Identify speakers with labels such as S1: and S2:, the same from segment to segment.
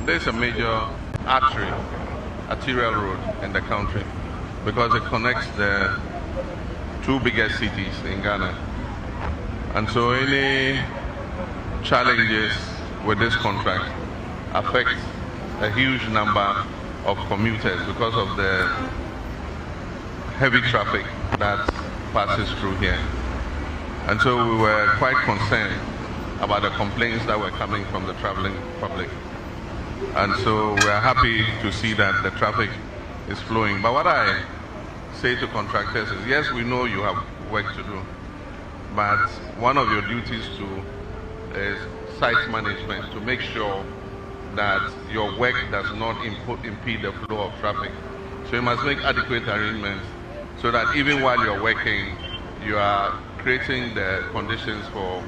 S1: there's a major arterial road in the country because it connects the two biggest cities in Ghana. And so any challenges with this contract affect a huge number of commuters because of the heavy traffic that passes through here. And so we were quite concerned about the complaints that were coming from the traveling public. And so we are happy to see that the traffic is flowing. But what I say to contractors is, yes, we know you have work to do, but one of your duties too is site management, to make sure that your work does not impede the flow of traffic. So you must make adequate arrangements so that even while you're working, you are creating the conditions for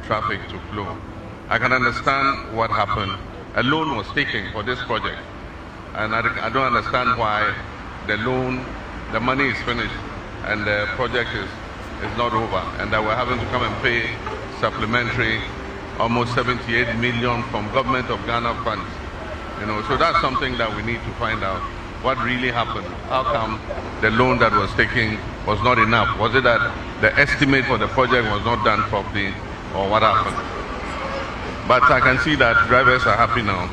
S1: traffic to flow. I can understand what happened. A loan was taken for this project, and I don't understand why the money is finished and the project is not over, and that we're having to come and pay supplementary almost 78 million from government of Ghana funds. So that's something that we need to find out. What really happened? How come the loan that was taken was not enough? Was it that the estimate for the project was not done properly, or what happened? But I can see that drivers are happy now,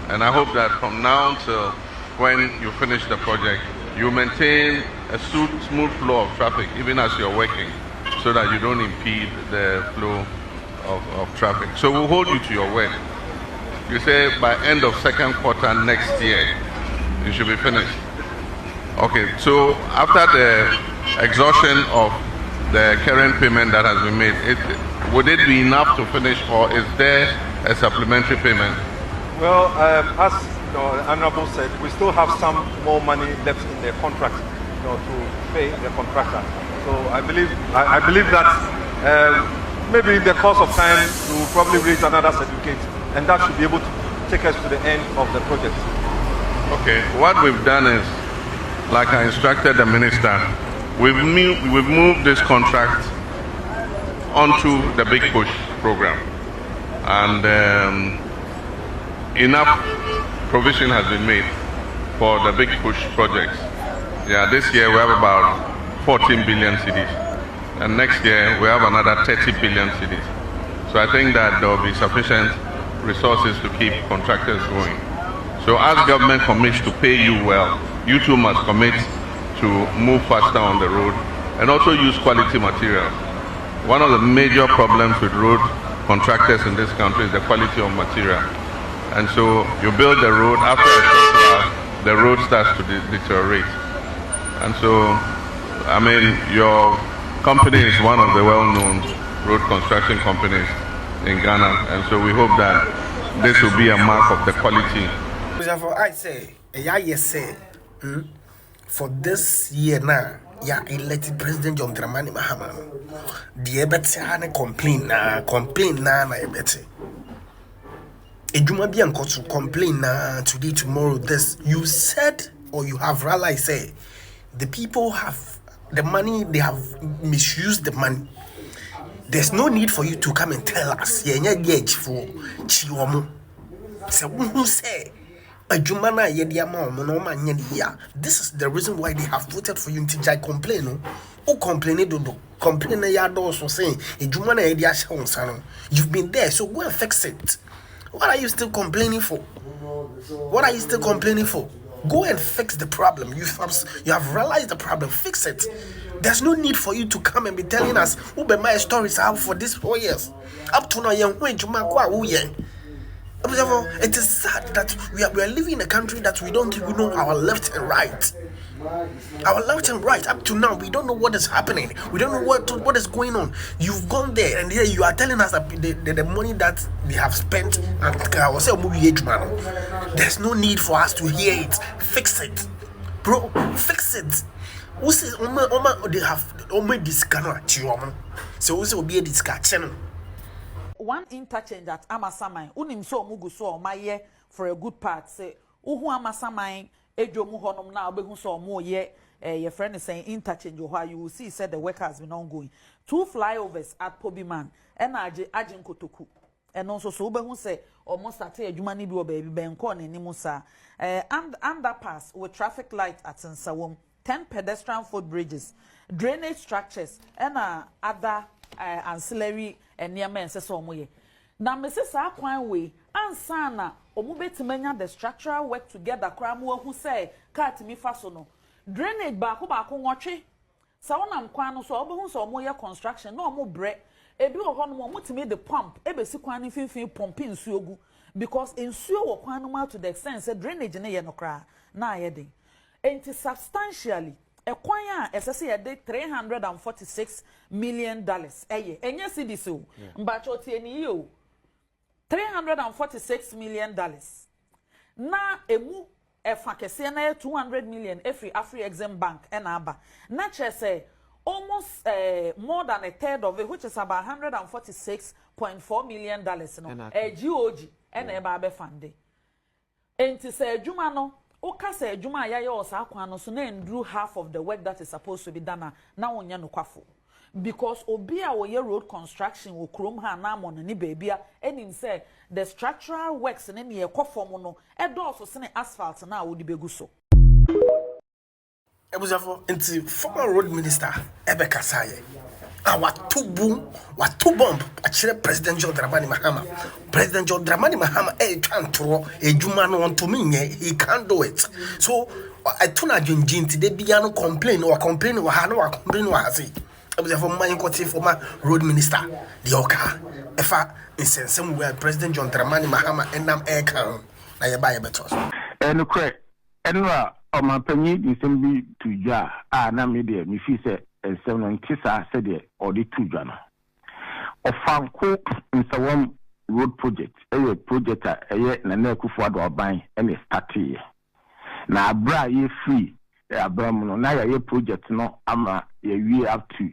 S1: and I hope that from now till when you finish the project, you maintain a smooth flow of traffic even as you're working, so that you don't impede the flow of traffic. So we'll hold you to your word. You say by end of second quarter next year, you should be finished. Okay, so after the exhaustion of the current payment that has been made, would it be enough to finish, or is there a supplementary payment?
S2: Well, as the Honorable said, we still have some more money left in the contract, to pay the contractor. So I believe that maybe in the course of time we will probably raise another certificate, and that should be able to take us to the end of the project.
S1: Okay, what we've done is, like I instructed the minister, we've moved this contract onto the Big Push program, and enough provision has been made for the Big Push projects. Yeah, this year we have about 14 billion cedis, and next year we have another 30 billion cedis. So I think that there will be sufficient resources to keep contractors going. So as government commits to pay you well, you too must commit to move faster on the road and also use quality material. One of the major problems with road contractors in this country is the quality of material. And so you build the road, after a short while, the road starts to deteriorate. And so, I mean, your company is one of the well-known road construction companies in Ghana. And so we hope that this will be a mark of the quality.
S3: I say, for this year now, elected President John Dramani Mahama. The ebete complain na ebete. Ejuma bi anko to complain na today, tomorrow, this. You said, or you have realized, say, the people have the money, they have misused the money. There's no need for you to come and tell us. For chiwomo. So who say? This is the reason why they have voted for you. Until I complain, who complain? Complain also saying you've been there, so go and fix it. What are you still complaining for? What are you still complaining for? Go and fix the problem. You have realized the problem. Fix it. There's no need for you to come and be telling us who be my stories out for this 4 years. Up to now, it is sad that we are living in a country that we don't even know our left and right. Our left and right, up to now, we don't know what is happening. We don't know what is going on. You've gone there, and here you are telling us that the money that they have spent, and there's no need for us to hear it. Fix it, bro. Fix it. They have this so also be a discussion.
S4: One interchange at Amasamai, unim so mugu so my for a good part. Say, uhu Amasamai, Ejo Muhonum now, begun so more ye. Your friend is saying interchange, or you will see, said the work has been ongoing. 2 flyovers at Pobiman, and Ajin Kotoku. and also so be who say almost at adwuma ni bi baby benko na ni musa and underpass with traffic light at Nsawam, 10 pedestrian footbridges, drainage structures and other ancillary and near men so moye. Na Mrs. Akwan way ansana omu betimanya the structural work together kramu who say kat mi faso no drainage ba ko nwotwe sa wonam kwan no so obehu so omo ye construction no omo bre ebi wo ho no omo timi the pump ebesi kwan ni finfin pump nsuo gu because nsuo wo kwan no to the extent say drainage ne ye no kra na ye den enti substantially ekwan a esese ye de $346 million eye enye cedis o mbacho tie ni yo $346 million na emu efa kese na $200 million every Afri-Exim Bank and aba na say almost more than a third of it, which is about $146.4 million no GOG and eba be fande enti say adwuma no oka say adwuma ya osa akwan no so na ndru half of the work that is supposed to be done na wonya no kwafo because obi a wo road construction wo krom ha na amon ni baabia enim say the structural works na me ekofom no edo so ne asphalt na wo di begu so
S3: ebuzafo nti former road minister Ebeka Saye watu bomb akire President John Dramani Mahama. President John Dramani Mahama twantro ejuma no onto minye, he can't do it. So I tuna junjinti de bia no complain wa ha no wa complain wa hase. Ebuzafo man kwoti former road minister the oka efa insensem where President John Dramani Mahama enam kan na ye ba ye betos.
S5: Enukre enwa omapanyi disembi tuja na media mi fi se ensem ntisa se de odi tuja no ofanko Nsawam road project project na Akufo Addo Oban e start here na abra ye free abram no na ye project no ama ye we up to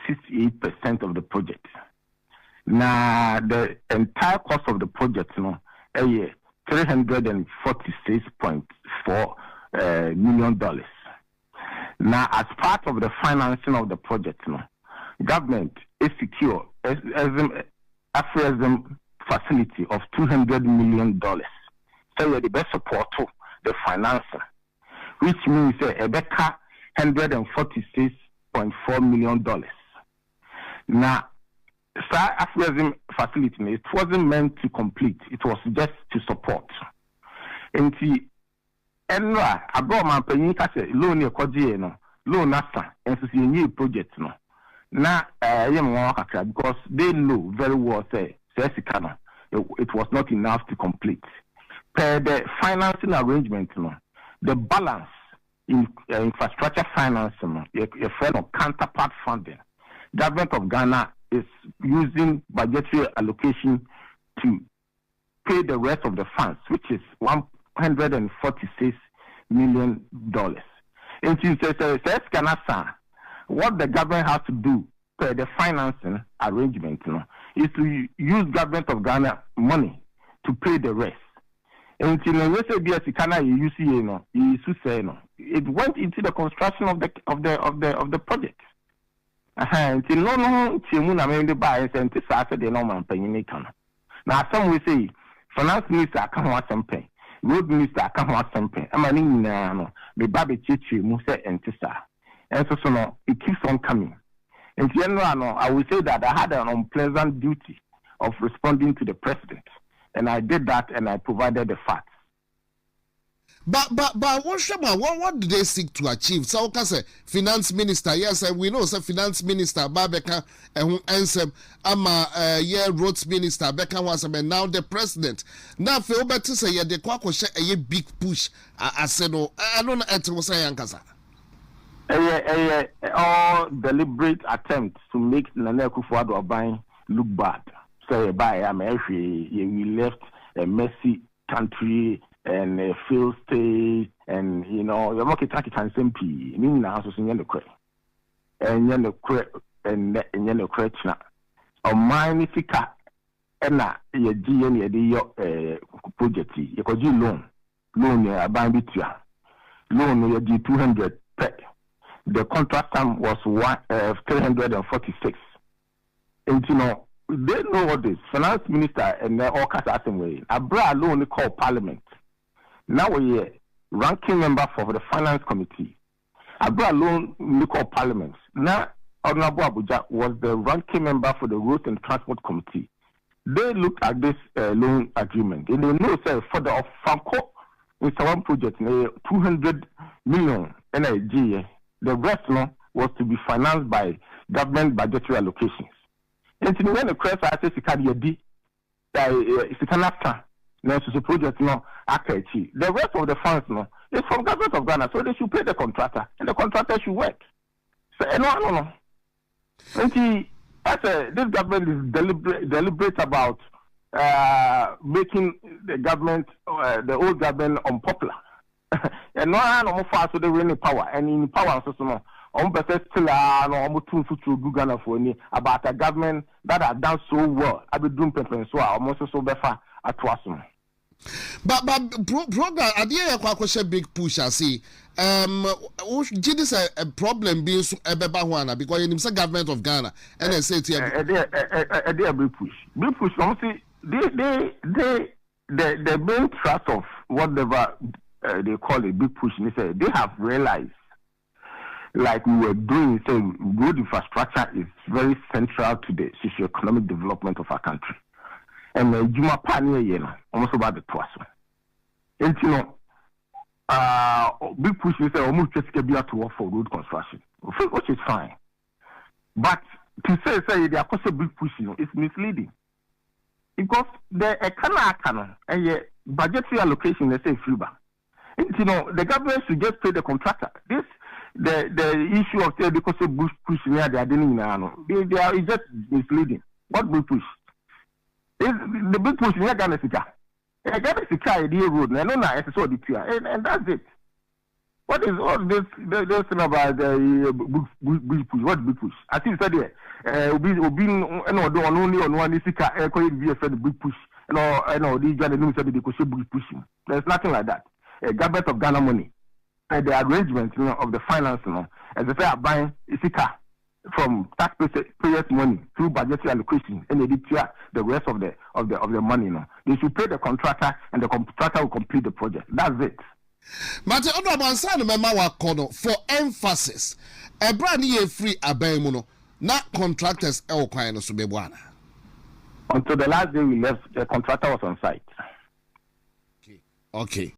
S5: 68% of the project. Now the entire cost of the project no $346.4 million. Now as part of the financing of the project no government is secure Afri-Exim facility of $200 million. So the best support to the financing, which means Ebeka $146.4 million. Now, Afri-Exim facility, it wasn't meant to complete; it was just to support. And the Enra Aboma Penika said, "Loan your no, loan asa, and so see a new project no." Now, because they know very well say it was not enough to complete. Per the financing arrangement, no, the balance in infrastructure financing, a friend of counterpart funding. Government of Ghana is using budgetary allocation to pay the rest of the funds, which is $146 million. And what the government has to do per the financing arrangement is to use Government of Ghana money to pay the rest. And it went into the construction of the project. Now some will say finance minister can't want something, road minister can't want something. The baby chichi Musa and Tissa. And so it keeps on coming. In general, I will say that I had an unpleasant duty of responding to the president. And I did that and I provided the facts.
S6: But what did they seek to achieve? So say finance minister, yes, we know say finance minister Babeka and Nsawam roads minister Beka was and now the president. Now for better say the kwako share a big push. I said no, I don't know it was Yankasa.
S5: All deliberate attempts to make Akufo Addo Oban look bad. So by we left a messy country and a failed state, and you're not talking SMP. Meaning now, so you're the correct, and you're the correct, and you're the correct now. On my Nifika, and your GN, project, you could do loan, you're buying bitua, loan, you do 200 per. The contract sum was 346. And they know what this finance minister and all kinds of way. Abra alone called parliament. Now we ranking member for the finance committee. Abra alone called parliament. Now Honorable Agbodza was the ranking member for the road and transport committee. They looked at this loan agreement and they know say for the Franco Nsawam project 200 million NIG. The rest was to be financed by government budgetary allocations. And when the credit says it can be the project the rest of the funds is from government of Ghana, so they should pay the contractor and the contractor should work. So no. And this government is deliberate about making the government, the old government, unpopular. And no far so they win power, and in power so still Ghana for any about a government that have done so well. I be doing paper so almost so better at Wasum.
S6: But program idea kwakoshe big push I see. This a problem being so Ebebahuana because in the government of Ghana and they say
S5: a big push. Big push honestly the main thrust of whatever they call a big push, they have realized like we were doing, saying road infrastructure is very central to the socio-economic development of our country. And Juma Pania, almost about the Twasso. And big push is almost just to work for road construction, which is fine. But to say they are also big push, it's misleading. Because the Ekana and yet budgetary allocation, let's say FIBA. The government should just pay the contractor. This the issue of because of bush push near they are doing now. They are just misleading. What big push? Is the big push near Ghana Sika. Ghana Sika idea road, and and that's it. What is all this thing about the big push? What big push? I think said there. Only on one Sika be a big push. No, these Ghana said they could big pushing. There's nothing like that. Government of Ghana money, the arrangement of the finance, as if they are buying Isika from taxpayers' money through budgetary allocation, and they declare the rest of the money. They should pay the contractor, and the contractor will complete the project. That's it.
S6: Mate Odobansan Mema Kono for emphasis. A brand new free abemuno, not contractors el kwano subebwana.
S5: Until the last day we left, the contractor was on site.
S6: Okay.